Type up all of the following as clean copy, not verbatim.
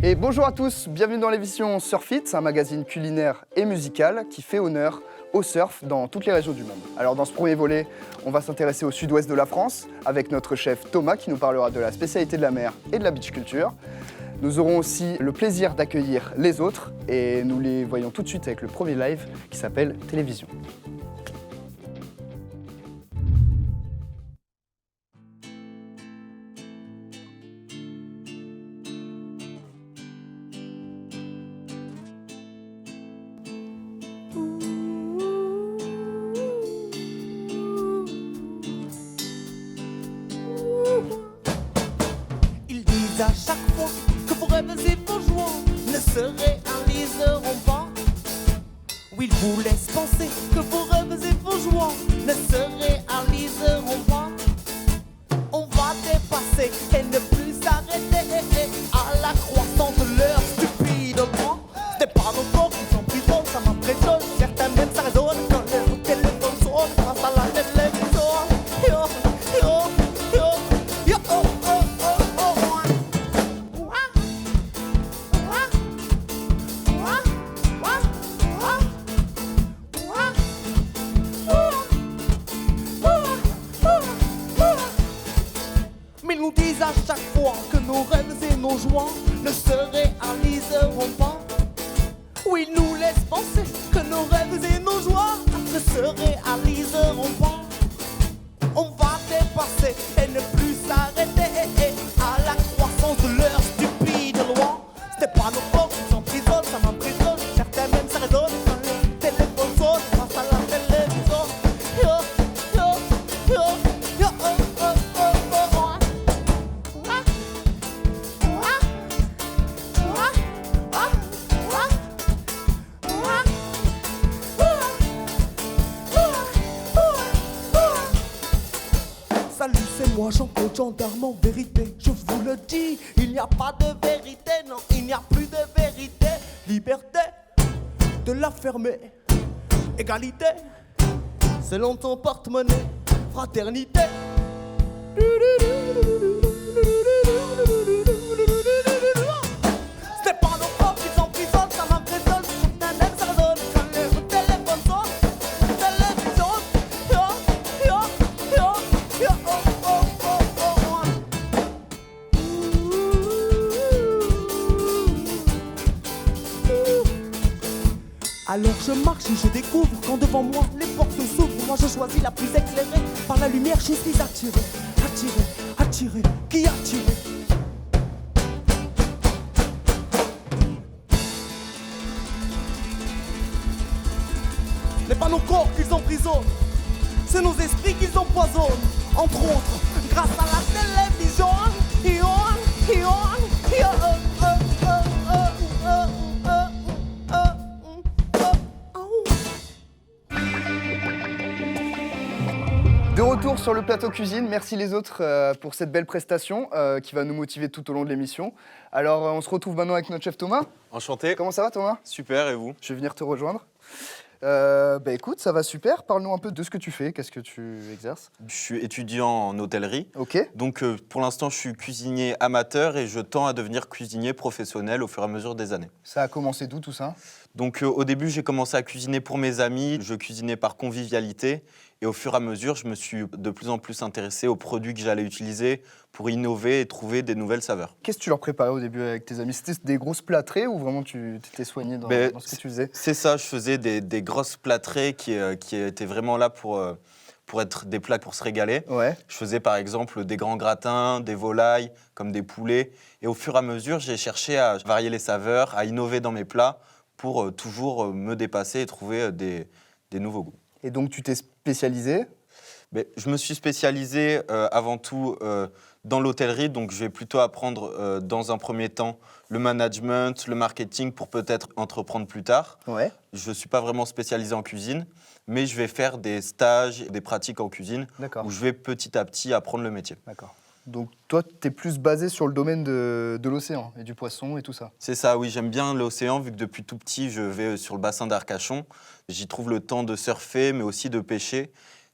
Et bonjour à tous, bienvenue dans l'émission Surf It, un magazine culinaire et musical qui fait honneur au surf dans toutes les régions du monde. Alors dans ce premier volet, on va s'intéresser au sud-ouest de la France avec notre chef Thomas qui nous parlera de la spécialité de la mer et de la beach culture. Nous aurons aussi le plaisir d'accueillir les autres et nous les voyons tout de suite avec le premier live qui s'appelle Télévision. À chaque fois que vos rêves et vos joies ne se réaliseront pas. Oui, ils vous laissent penser que vos rêves et vos joies ne se réaliseront pas. On va dépasser et ne plus s'arrêter à la croissance de leur stupide plan. Ce n'est pas nos corps qui s'emprisonnent, ça m'impressionne. Certains même ça résonne quand le téléphone sonne grâce à la télévision. Yo, yo, yo, yo, oh, oh, oh, oh. Mais ils nous disent à chaque fois que nos rêves et nos joies ne se réaliseront pas. Oui, ils nous laissent penser que nos rêves et nos joies ne se réaliseront pas. On va dépasser et ne plus s'arrêter à la croissance de leur stupide loi. Ce n'est pas nos corps qui s'emprisonnent, ça m'emprisonne. Certains même ça résonne quand le téléphone sonne grâce à la télévision. Yo, yo, yo, yo, oh, oh, oh, oh, oh. Salut, c'est moi Jean-Claude Gendarme, en vérité, je vous le dis, il n'y a pas de vérité, non, il n'y a plus de vérité. Liberté de la fermer, égalité selon ton porte-monnaie, fraternité. Ce n'est pas nos corps qui s'emprisonnent, ça m'impressionne. Certains même ça résonne quand le téléphone sonne. Télévision, yo, yo, yo, yo, oh, oh, oh, oh. Alors je marche et je découvre quand devant moi les portes s'ouvrent. Moi je choisis la plus éclairée. Par la lumière je suis attiré, attiré, attiré. Qui attiré? Ce n'est pas nos corps qu'ils emprisonnent, c'est nos esprits qu'ils empoisonnent. Entre autres, grâce à la télévision. Yo, yo, yo, De retour sur le plateau cuisine, merci les autres pour cette belle prestation qui va nous motiver tout au long de l'émission. Alors on se retrouve maintenant avec notre chef Thomas. Enchanté. Comment ça va Thomas? Super, et vous? Je vais venir te rejoindre. Écoute, ça va super. Parle-nous un peu de ce que tu fais, qu'est-ce que tu exerces? Je suis étudiant en hôtellerie. Ok. Donc pour l'instant, je suis cuisinier amateur et je tends à devenir cuisinier professionnel au fur et à mesure des années. Ça a commencé d'où tout ça? Donc au début, j'ai commencé à cuisiner pour mes amis. Je cuisinais par convivialité. Et au fur et à mesure, je me suis de plus en plus intéressé aux produits que j'allais utiliser pour innover et trouver des nouvelles saveurs. Qu'est-ce que tu leur préparais au début avec tes amis? C'était des grosses plâtrées ou vraiment tu t'étais soigné dans ce que tu faisais? C'est ça, je faisais des grosses plâtrées qui étaient vraiment là pour être des plats pour se régaler. Ouais. Je faisais par exemple des grands gratins, des volailles, comme des poulets. Et au fur et à mesure, j'ai cherché à varier les saveurs, à innover dans mes plats pour toujours me dépasser et trouver des nouveaux goûts. Et donc tu t'es spécialisé? Je me suis spécialisé avant tout dans l'hôtellerie, donc je vais plutôt apprendre dans un premier temps le management, le marketing pour peut-être entreprendre plus tard. Ouais. Je ne suis pas vraiment spécialisé en cuisine, mais je vais faire des stages, des pratiques en cuisine où je vais petit à petit apprendre le métier. D'accord. Donc toi, tu es plus basé sur le domaine de l'océan et du poisson et tout ça? C'est ça, oui. J'aime bien l'océan, vu que depuis tout petit, je vais sur le bassin d'Arcachon. J'y trouve le temps de surfer, mais aussi de pêcher.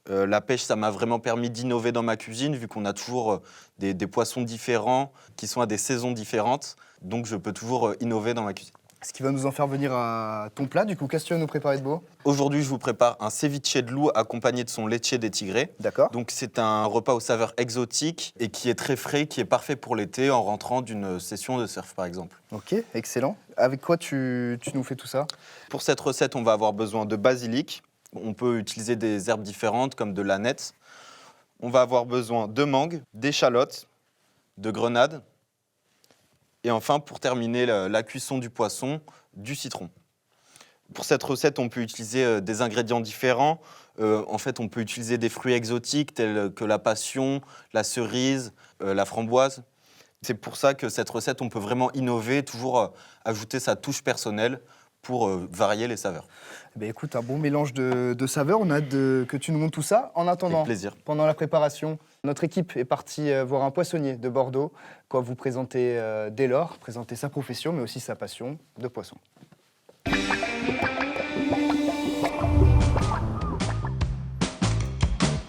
La pêche, ça m'a vraiment permis d'innover dans ma cuisine, vu qu'on a toujours des poissons différents qui sont à des saisons différentes. Donc, je peux toujours innover dans ma cuisine. Ce qui va nous en faire venir à ton plat, du coup, qu'est-ce que tu vas nous préparer de beau? Aujourd'hui, je vous prépare un ceviche de loup accompagné de son leche des tigrés. D'accord. Donc, c'est un repas aux saveurs exotiques et qui est très frais, qui est parfait pour l'été en rentrant d'une session de surf, par exemple. Ok, excellent. Avec quoi tu nous fais tout ça? Pour cette recette, on va avoir besoin de basilic. On peut utiliser des herbes différentes comme de l'aneth. On va avoir besoin de mangue, d'échalotes, de grenades. Et enfin, pour terminer la cuisson du poisson, du citron. Pour cette recette, on peut utiliser des ingrédients différents. En fait, on peut utiliser des fruits exotiques tels que la passion, la cerise, la framboise. C'est pour ça que cette recette, on peut vraiment innover, toujours ajouter sa touche personnelle pour varier les saveurs. Eh bien, écoute, un bon mélange de saveurs. On a hâte que tu nous montres tout ça. En attendant, Avec plaisir. pendant la préparation, notre équipe est partie voir un poissonnier de Bordeaux, quoi vous présenter dès lors, présenter sa profession, mais aussi sa passion de poisson.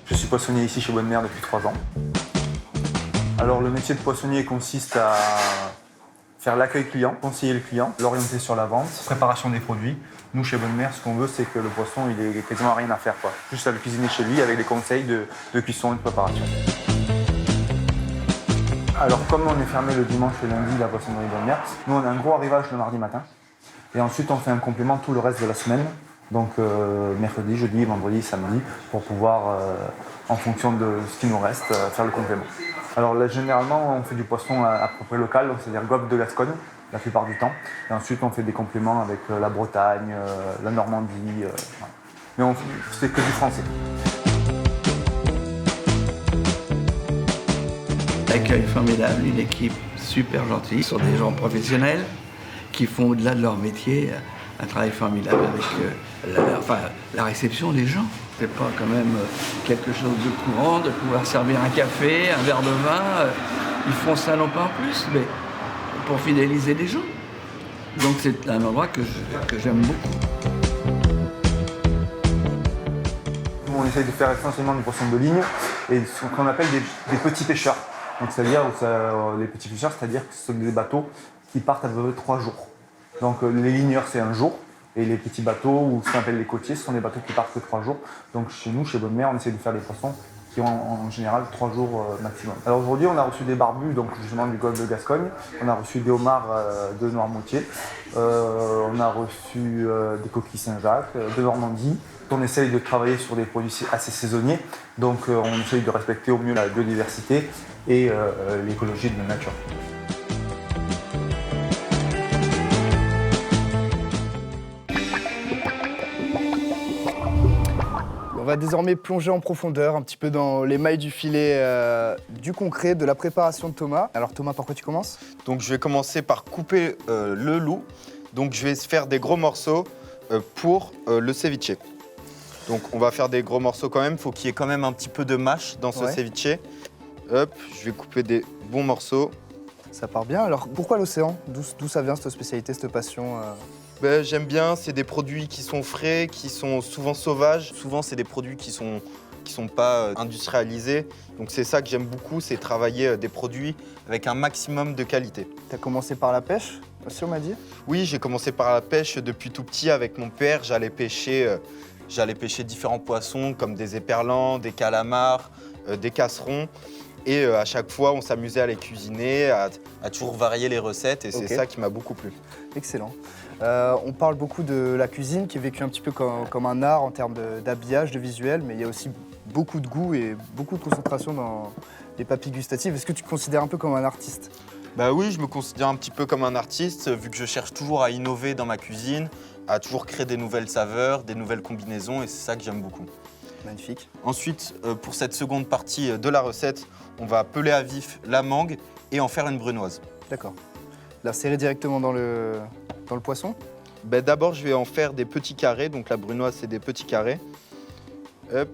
Je suis poissonnier ici chez Bonne Mère depuis 3 ans. Alors le métier de poissonnier consiste à faire l'accueil client, conseiller le client, l'orienter sur la vente, préparation des produits. Nous chez Bonne Mère, ce qu'on veut, c'est que le poisson, il ait quasiment rien à faire, quoi. Juste à le cuisiner chez lui avec des conseils de cuisson et de préparation. Alors comme on est fermé le dimanche et lundi, la poissonnerie Bonne Mère, nous on a un gros arrivage le mardi matin. Et ensuite on fait un complément tout le reste de la semaine. Donc mercredi, jeudi, vendredi, samedi, pour pouvoir, en fonction de ce qui nous reste, faire le complément. Alors là, généralement, on fait du poisson à peu près local, donc c'est-à-dire Gobes de Gascogne, la plupart du temps. Et ensuite, on fait des compléments avec la Bretagne, la Normandie. Voilà. Mais c'est que du français. L'accueil formidable, une équipe super gentille, ce sont des gens professionnels qui font au-delà de leur métier un travail formidable avec la réception des gens. C'est pas quand même quelque chose de courant de pouvoir servir un café, un verre de vin. Ils font ça non pas en plus, mais pour fidéliser les gens. Donc c'est un endroit que j'aime beaucoup. Nous, on essaye de faire essentiellement du poisson de ligne et ce qu'on appelle des petits pêcheurs. Donc c'est-à-dire les petits pêcheurs, c'est-à-dire que ce sont des bateaux qui partent à peu près 3 jours. Donc les ligneurs, c'est 1 jour. Et les petits bateaux, ou ce qu'on appelle les côtiers, ce sont des bateaux qui partent que 3 jours. Donc chez nous, chez Bonne Mère, on essaie de faire des poissons qui ont en général 3 jours maximum. Alors aujourd'hui, on a reçu des barbus, donc justement du golfe de Gascogne. On a reçu des homards de Noirmoutier. On a reçu des coquilles Saint-Jacques, de Normandie. On essaye de travailler sur des produits assez saisonniers. Donc on essaye de respecter au mieux la biodiversité et l'écologie de la nature. On va désormais plonger en profondeur, un petit peu dans les mailles du filet du concret, de la préparation de Thomas. Alors Thomas, par quoi tu commences? Donc je vais commencer par couper le loup. Donc je vais faire des gros morceaux pour le ceviche. Donc on va faire des gros morceaux quand même, il faut qu'il y ait quand même un petit peu de mâche dans ce ceviche. Hop, je vais couper des bons morceaux. Ça part bien. Alors pourquoi l'océan? D'où ça vient cette spécialité, cette passion Ben, j'aime bien, c'est des produits qui sont frais, qui sont souvent sauvages. Souvent, c'est des produits qui sont pas industrialisés. Donc c'est ça que j'aime beaucoup, c'est travailler des produits avec un maximum de qualité. Tu as commencé par la pêche aussi, on m'a dit? Oui, j'ai commencé par la pêche depuis tout petit avec mon père. J'allais pêcher différents poissons comme des éperlans, des calamars, des casserons. Et à chaque fois, on s'amusait à les cuisiner, à toujours varier les recettes. Et c'est ça qui m'a beaucoup plu. Excellent. On parle beaucoup de la cuisine qui est vécue un petit peu comme un art en termes d'habillage, de visuel, mais il y a aussi beaucoup de goût et beaucoup de concentration dans les papilles gustatives. Est-ce que tu te considères un peu comme un artiste? Bah oui, je me considère un petit peu comme un artiste, vu que je cherche toujours à innover dans ma cuisine, à toujours créer des nouvelles saveurs, des nouvelles combinaisons, et c'est ça que j'aime beaucoup. Magnifique. Ensuite, pour cette seconde partie de la recette, on va peler à vif la mangue et en faire une brunoise. D'accord. L'insérer directement dans le poisson? D'abord, je vais en faire des petits carrés. Donc la brunoise, c'est des petits carrés. Hop.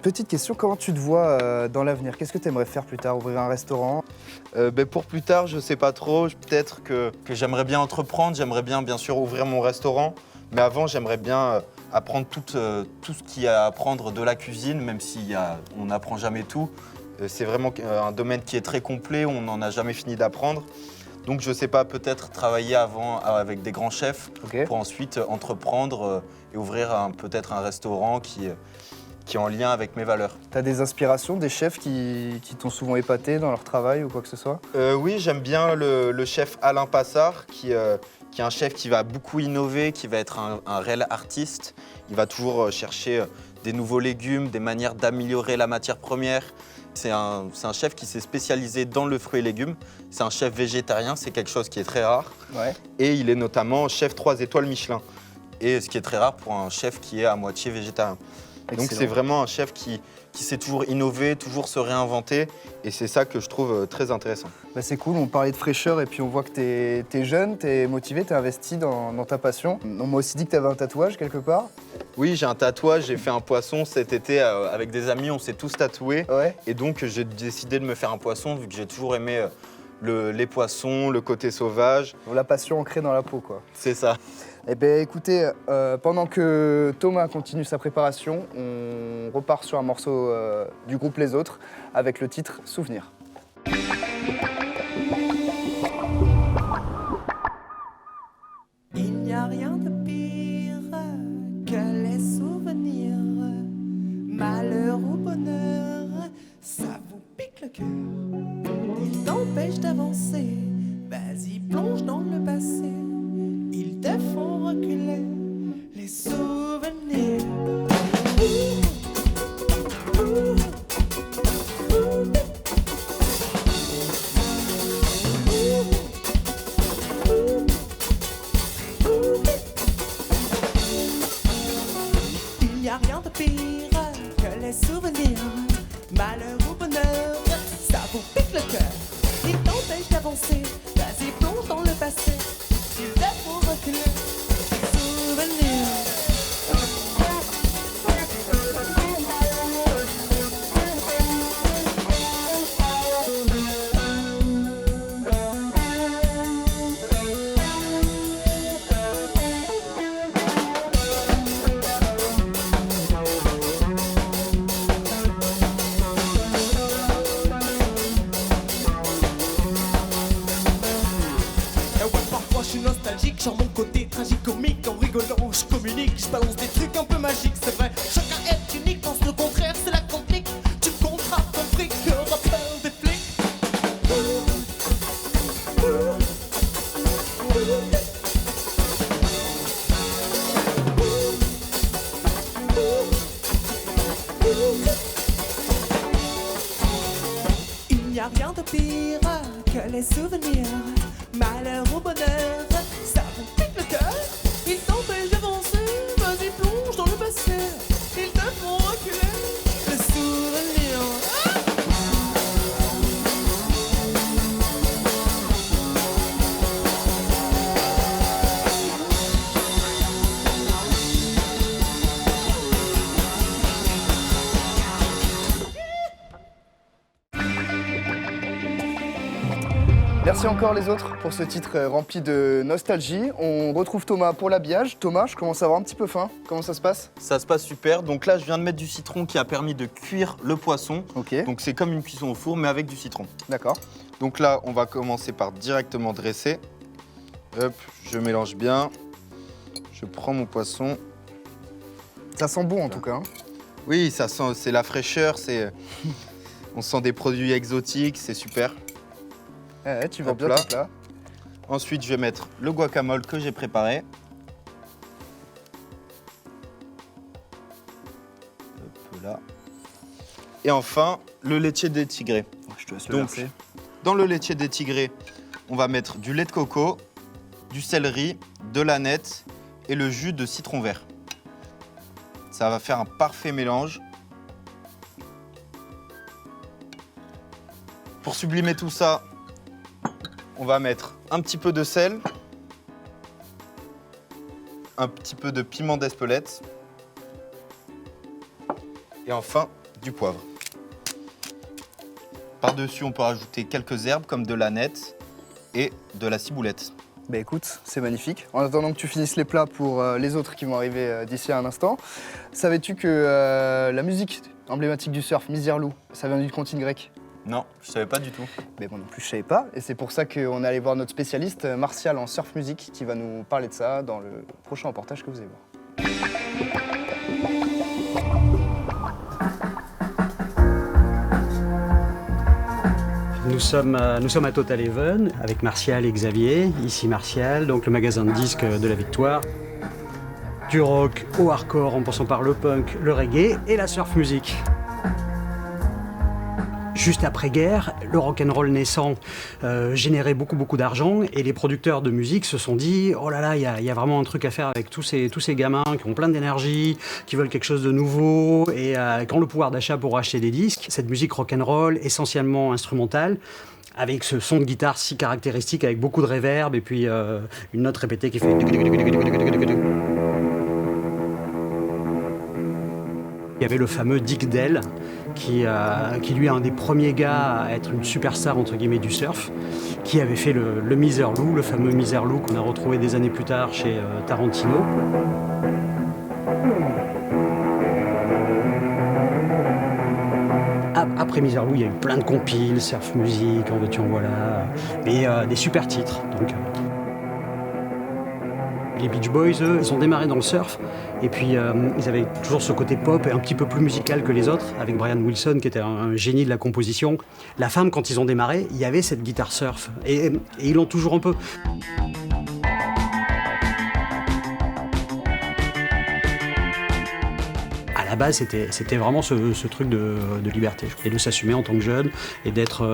Petite question, comment tu te vois dans l'avenir? Qu'est-ce que tu aimerais faire plus tard? Ouvrir un restaurant? Pour plus tard, je sais pas trop. Peut-être que j'aimerais bien entreprendre. J'aimerais bien sûr ouvrir mon restaurant. Mais avant, j'aimerais bien apprendre tout ce qu'il y a à apprendre de la cuisine, même si on n'apprend jamais tout. C'est vraiment un domaine qui est très complet, on n'en a jamais fini d'apprendre. Donc je sais pas, peut-être travailler avant avec des grands chefs pour ensuite entreprendre et ouvrir peut-être un restaurant qui est en lien avec mes valeurs. T'as des inspirations, des chefs qui t'ont souvent épaté dans leur travail ou quoi que ce soit? Oui, j'aime bien le chef Alain Passard, qui est un chef qui va beaucoup innover, qui va être un réel artiste. Il va toujours chercher des nouveaux légumes, des manières d'améliorer la matière première. C'est un chef qui s'est spécialisé dans le fruit et légumes. C'est un chef végétarien, c'est quelque chose qui est très rare. Ouais. Et il est notamment chef 3 étoiles Michelin. Et ce qui est très rare pour un chef qui est à moitié végétarien. Excellent. Donc c'est vraiment un chef qui sait toujours innover, toujours se réinventer. Et c'est ça que je trouve très intéressant. Bah c'est cool, on parlait de fraîcheur et puis on voit que t'es jeune, t'es motivé, t'es investi dans ta passion. On m'a aussi dit que t'avais un tatouage quelque part. Oui, j'ai un tatouage, j'ai fait un poisson cet été avec des amis, on s'est tous tatoués. Ouais. Et donc j'ai décidé de me faire un poisson vu que j'ai toujours aimé les poissons, le côté sauvage. La passion ancrée dans la peau, quoi. C'est ça. Eh bien, écoutez, pendant que Thomas continue sa préparation, on repart sur un morceau du groupe Les Autres avec le titre Souvenir. Il n'y a rien de pire que les souvenirs. Malheur ou bonheur, ça vous pique le cœur. Ils t'empêchent d'avancer, vas-y plonge dans le passé. Ils te font reculer les souvenirs. Il n'y a rien de pire que les souvenirs. Malheur ou bonheur, ça vous pique le cœur. Ils t'empêchent d'avancer, vas-y plonge dans le passé. Ils te font reculer les souvenirs. Parfois je suis nostalgique, genre mon côté tragique-comique. En rigolant, je communique, je balance des trucs un peu magiques, c'est vrai. Chacun est unique, pense le contraire, c'est la complique. Tu compteras ton fric, rappeur des flics. Il n'y a rien de pire que les souvenirs. Malheur ou bonheur, ça vous pique le cœur. Ils t'empêchent d'avancer, vas-y plonge dans le passé. Ils te font reculer les souvenirs. Merci encore Les Autres pour ce titre rempli de nostalgie. On retrouve Thomas pour l'habillage. Thomas, je commence à avoir un petit peu faim. Comment ça se passe? Ça se passe super. Donc là, je viens de mettre du citron qui a permis de cuire le poisson. Ok, Donc c'est comme une cuisson au four, mais avec du citron. d'accord. Donc là, on va commencer par directement dresser. Hop, je mélange bien. Je prends mon poisson. Ça sent bon en tout cas. Hein. Oui, ça sent, c'est la fraîcheur, on sent des produits exotiques, c'est super. Ouais, tu vas Hop bien là. ton plat. Ensuite, je vais mettre le guacamole que j'ai préparé. Hop là. Et enfin, le laitier détigré. Je te laisse Donc, dans le laitier détigré, on va mettre du lait de coco, du céleri, de l'aneth et le jus de citron vert. Ça va faire un parfait mélange. Pour sublimer tout ça, on va mettre un petit peu de sel, un petit peu de piment d'Espelette et enfin du poivre. Par-dessus, on peut rajouter quelques herbes comme de l'aneth et de la ciboulette. Bah écoute, c'est magnifique. En attendant que tu finisses les plats pour les autres qui vont arriver d'ici à un instant, savais-tu que la musique emblématique du surf, Misirlou, ça vient d'une comptine grecque? Non, je savais pas du tout. Mais moi non plus, je savais pas. Et c'est pour ça qu'on est allé voir notre spécialiste Martial en surf musique qui va nous parler de ça dans le prochain reportage que vous allez voir. Nous sommes à Total Even avec Martial et Xavier. Ici Martial, donc le magasin de disques de la Victoire. Du rock au hardcore en passant par le punk, le reggae et la surf music. Juste après-guerre, le rock'n'roll naissant générait beaucoup d'argent et les producteurs de musique se sont dit « Oh là là, il y a vraiment un truc à faire avec tous ces gamins qui ont plein d'énergie, qui veulent quelque chose de nouveau et qui ont le pouvoir d'achat pour acheter des disques. » Cette musique rock'n'roll, essentiellement instrumentale, avec ce son de guitare si caractéristique, avec beaucoup de reverb et puis une note répétée qui fait... Il y avait le fameux Dick Dale, qui lui est un des premiers gars à être une superstar entre guillemets du surf, qui avait fait le Misirlou, le fameux Misirlou qu'on a retrouvé des années plus tard chez Tarantino. Après Misirlou, il y a eu plein de compiles, surf music, en veux-tu en voilà, et des super titres. Donc, les Beach Boys, eux, ils ont démarré dans le surf et puis ils avaient toujours ce côté pop et un petit peu plus musical que les autres, avec Brian Wilson qui était un génie de la composition. La femme, quand ils ont démarré, il y avait cette guitare surf et ils l'ont toujours un peu. À la base, c'était vraiment ce truc de liberté et de s'assumer en tant que jeune et d'être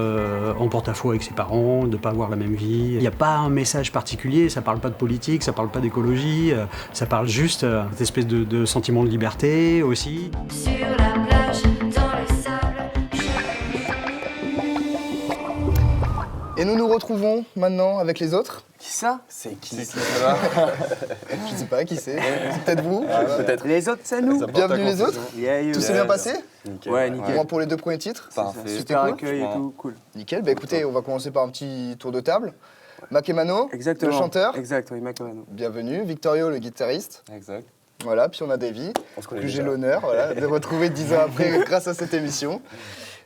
en porte-à-faux avec ses parents, de ne pas avoir la même vie. Il n'y a pas un message particulier, ça ne parle pas de politique, ça ne parle pas d'écologie, ça parle juste cette espèce de sentiment de liberté aussi. Sur la plage, dans le sable. Et nous nous retrouvons maintenant avec les autres. Qui ça? C'est qui Je ne sais pas qui c'est, c'est peut-être vous. Peut-être. Les autres, c'est nous. Bienvenue les autres. Tout s'est bien passé? Ouais, Au nickel. moins pour les 2 premiers titres. Parfait. C'était Super cool. accueil et tout, cool. Nickel, bah écoutez, on va commencer par un petit tour de table. Makemano, Exactement. le chanteur. Exact, oui, Macareno. Bienvenue. Victorio, le guitariste. Exact. Voilà, puis on a Davy, que j'ai l'honneur de retrouver 10 ans après grâce à cette émission.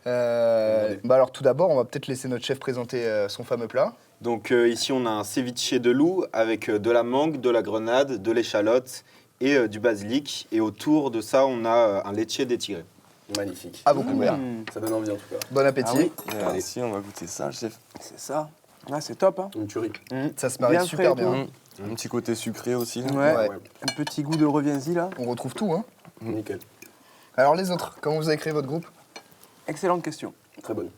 Bah alors tout d'abord, on va peut-être laisser notre chef présenter son fameux plat. Donc ici, on a un ceviche de loup avec de la mangue, de la grenade, de l'échalote et du basilic. Et autour de ça, on a un laitier d'étigré. Magnifique. À vos couverts. Ça donne envie en tout cas. Bon appétit. Ah oui. Allez, si, on va goûter ça, chef. C'est ça. Ah, c'est top, hein. Une tuerie. Ça se marie Bien super frais et bien. Un petit côté sucré aussi. Ouais. Ouais. Un petit goût de reviens-y, là. On retrouve tout, hein. Nickel. Alors les autres, comment vous avez créé votre groupe? Excellente question. Très bonne.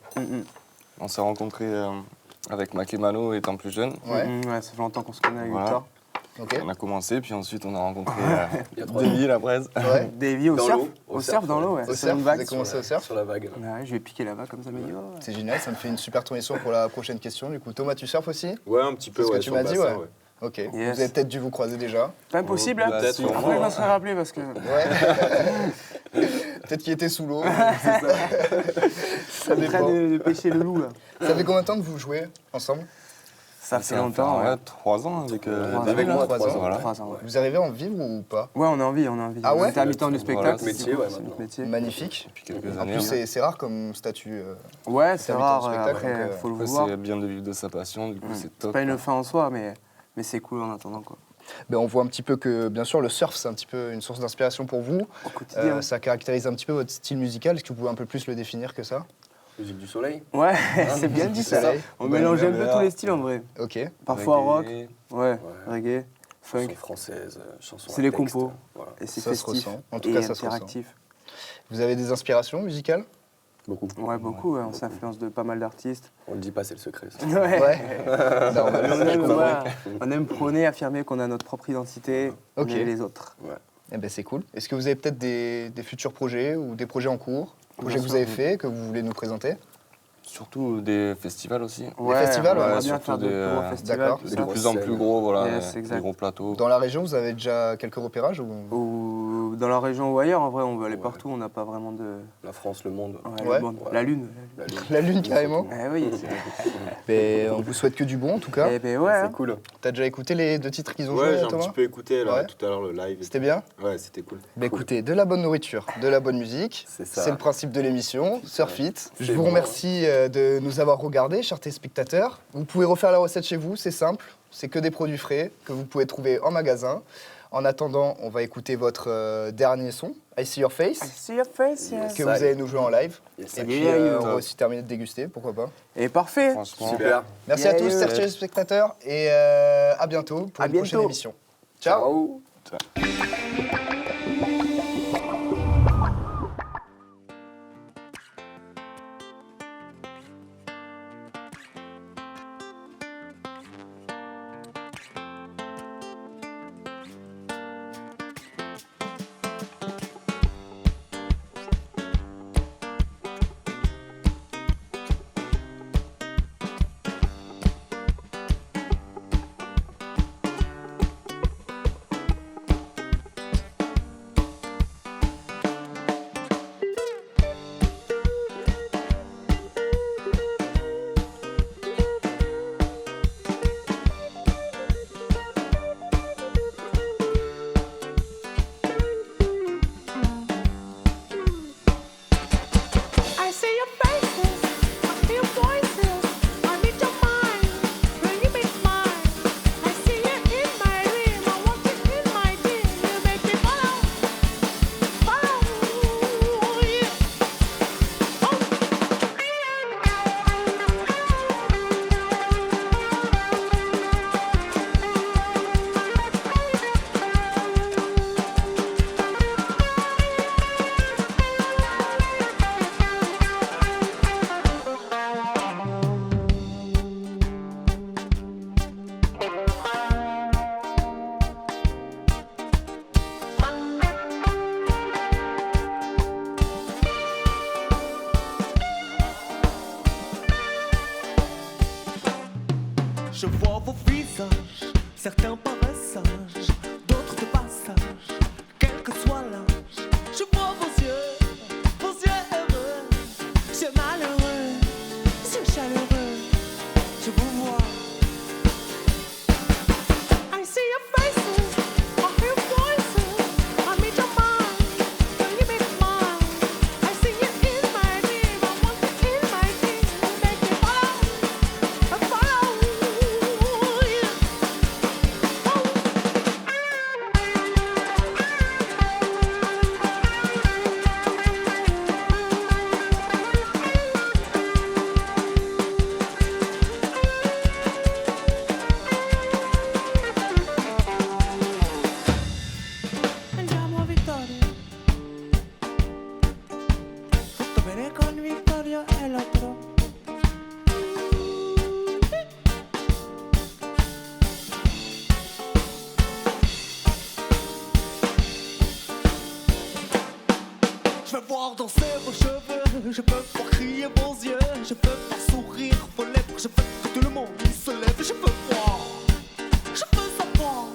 On s'est rencontrés avec Makemano étant plus jeune. Ouais, Ouais, ça fait longtemps qu'on se connaît avec Voilà. Victor. ok. On a commencé, puis ensuite on a rencontré Il y a 3 ans. Davy, la presse. Ouais. Davy au Dans surf. l'eau. Au surf, dans l'eau, ouais. Au Sur surf, une vous vague. avez commencé au surf? Sur la vague. Ouais, je vais piquer là-bas comme ça, mais dit, oh, ouais. C'est génial, ça me fait une super transition pour la prochaine question. Du coup, Thomas, tu surfes aussi? Ouais, un petit peu, C'est ce que ouais, tu sur m'as le dit, bassin, ouais. Ok. Yes. Vous avez peut-être dû vous croiser déjà. Pas impossible, hein. Peut-être, sûrement. Après, je m'en serais rappelé parce que. Ouais. Peut-être qu'il était sous l'eau. Ça On est en train dépend. de pêcher le loup, là. Ça fait combien de temps que vous jouez ensemble? Ça fait Ça va longtemps, faire, ouais. 3 ans avec, Avec moi, 3 ans. Voilà. 3 ans, ouais. Vous arrivez à en vivre ou pas? Ouais, on a envie, on a envie. Ah ouais? On était à mi-temps du spectacle. Voilà, métier, ouais, c'est maintenant. notre métier. Magnifique. Depuis quelques En années. plus, ouais. c'est rare comme statut. Ouais, c'est à mi-temps rare. du spectacle, Après, donc, faut le Après, vouloir. c'est bien de vivre de sa passion, du coup c'est C'est top. pas une fin en soi, mais c'est cool en attendant, quoi. Ben, on voit un petit peu que, bien sûr, le surf, c'est un petit peu une source d'inspiration pour vous. Au quotidien. Ça caractérise un petit peu votre style musical. Est-ce que vous pouvez un peu plus le définir que ça? Musique du soleil. Ouais, c'est bien dit ça. Soleil. On mélange un peu tous les styles en vrai. Ok. Parfois rock, Reggae. ouais, Ouais. reggae, funk. Chanson française, chanson C'est à les texte, compos. Voilà. Et c'est Ça se festif. ressent. En tout et cas, ça se ressent. interactif. Vous avez des inspirations musicales? Beaucoup. Ouais, beaucoup. Ouais, on s'influence de pas mal d'artistes. On le dit pas, c'est le secret. Ça. Ouais. Ouais. Non, Mais mais- on aime, voilà, on aime prôner, affirmer qu'on a notre propre identité, Ok. et les autres. Eh ben, c'est cool. Est-ce que vous avez peut-être des futurs projets ou des projets en cours? Projets Bien que vous sûr. avez faits, que vous voulez nous présenter? Surtout des festivals aussi. festivals, on ouais, aimerait bien surtout faire de des, plus gros festivals. d'accord. tout Des ça. de plus en plus gros, voilà, Yes, des exact. gros plateaux. Dans la région, vous avez déjà quelques repérages ou... Ou dans la région ou ailleurs, en vrai, on veut aller partout, on n'a pas vraiment de... La France, le monde. Ouais, Ouais. le monde. La Lune. La Lune, carrément. Eh oui. Mais on vous souhaite que du bon, en tout cas. Eh ben ouais. C'est cool. T'as déjà écouté les 2 titres qu'ils ont Ouais, joués, j'ai un Thomas? petit peu écouté là, Ouais. tout à l'heure le live. C'était bien? Ouais, c'était cool. Bah écoutez, de la bonne nourriture, de la bonne musique, C'est ça. c'est le principe de l'émission, Surf It. Je C'est vous bon, remercie de nous avoir regardés, chers téléspectateurs. Vous pouvez refaire la recette chez vous, c'est simple, c'est que des produits frais que vous pouvez trouver en magasin. En attendant, on va écouter votre dernier son, I See Your Face, See your face, yes. que vous allez nous jouer en live. Yes, Et I puis Yeah, on va aussi terminer de déguster, pourquoi pas. Et parfait. Franchement. Super. Merci Yeah, à tous, yeah. chers téléspectateurs, et à bientôt pour À une prochaine bientôt. émission. Ciao. I see your faces, I hear voices, I need your mind, will you be mine? I see you in my dream, I want you in my dream, you make me follow you. Je vois vos visages, certains paraissent sages, d'autres de passage, quel que soit l'âge. Je vois vos yeux heureux, yeux malheureux, yeux chaleureux. Je vous vois. I see your faces, I hear voices, I meet your mind, will you be mine? I see you in my dream, I want you in my dream, make me follow you. Andiamo a Vittorio, tutto bene con Vittorio e l'altro. Je veux voir danser vos cheveux, je veux voir crier vos yeux, je veux voir sourire vos lèvres, je veux que tout le monde se lève, je veux voir, je veux savoir.